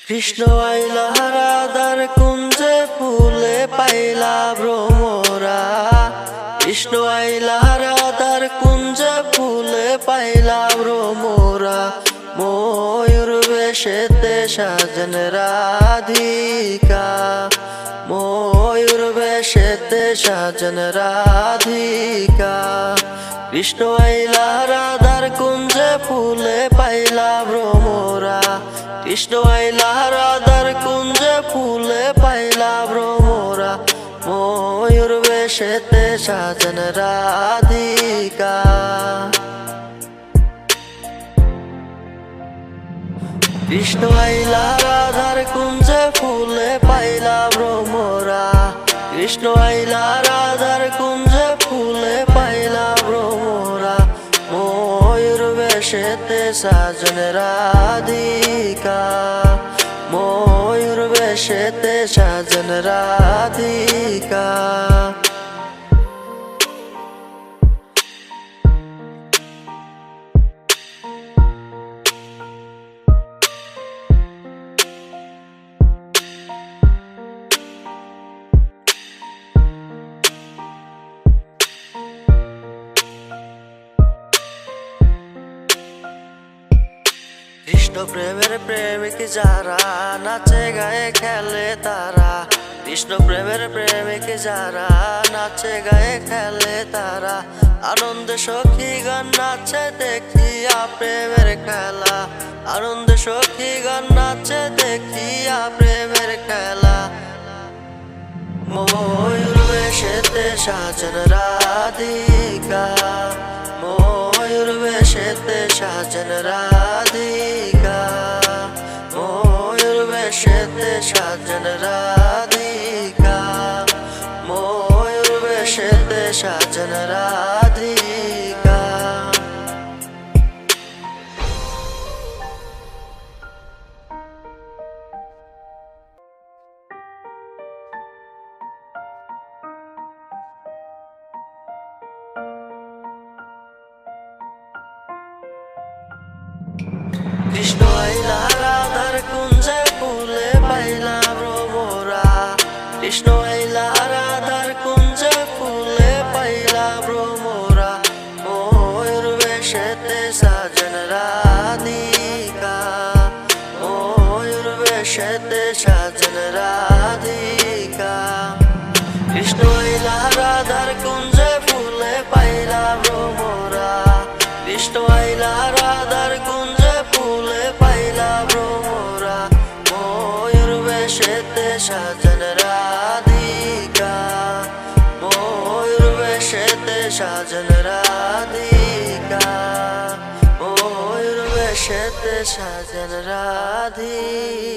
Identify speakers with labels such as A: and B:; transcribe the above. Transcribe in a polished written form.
A: কৃষ্ণ আইলা রাধার কুঞ্জে ফুলে পাইলা ভ্রমরা। কৃষ্ণ আইলা রাধার কুঞ্জে ফুলে পাইলা ভ্রমরা। ময়ূর বেশেতে সাজেন রাধিকা, ময়ূর বেশেতে সাজেন রাধিকা। কৃষ্ণ আইলা রাধার কুঞ্জে ফুলে পাইলা ভ্রমরা। কৃষ্ণ আইলা রাধার কুঞ্জে ফুলে পাইলা ভ্রমরা। ময়ূর বেশেতে সাজেন রাধিকা। কৃষ্ণ আইলা রাধার কুঞ্জে ফুলে পাইলা ভ্রমরা। কৃষ্ণ আইলা রাধার কুঞ্জে ফুলে পাইলা ভ্রমরা। ময়ূর বেশেতে সাজেন রাধিকা, ময়ূর বেশেতে সাজেন রাধিকা। কৃষ্ণ প্রেমের প্রেমিক যারা, নাচে গায়ে খেলে তারা। কৃষ্ণ প্রেমের প্রেমিক যারা, নাচে গায়ে খেলে তারা। আনন্দে সখী গান নাচে দেখিয়া প্রেমের খেলা। আনন্দে সখী গান নাচে দেখিয়া প্রেমের খেলা। ময়ূর বেশেতে সাজেন রাধিকা, ময়ূর বেশেতে সাজেন রাধিকা। ময়ূর বেশেতে সাজেন রাধিকা, ময়ূর বেশেতে সাজেন রাধিকা। কৃষ্ণ আইলা রাধার কুঞ্জে ফুলে পাইলা ভ্রমরা। কৃষ্ণ আইলা রাধার কুঞ্জে ফুলে পাইলা ভ্রমরা। ময়ূর বেশেতে সাজেন রাধিকা, ময়ূর বেশেতে সাজেন রাধিকা। কৃষ্ণ আইলা রাধার কুঞ্জে ফুলে পাইলা ভ্রমরা। কৃষ্ণ আইলা রাধার কুঞ্জে ফুলে পাইলা ভ্রমরা। ময়ূর বেশেতে সাজেন রাধিকা, ময়ূর বেশেতে সাজেন রাধিকা। ময়ূর বেশেতে সাজেন রাধিকা।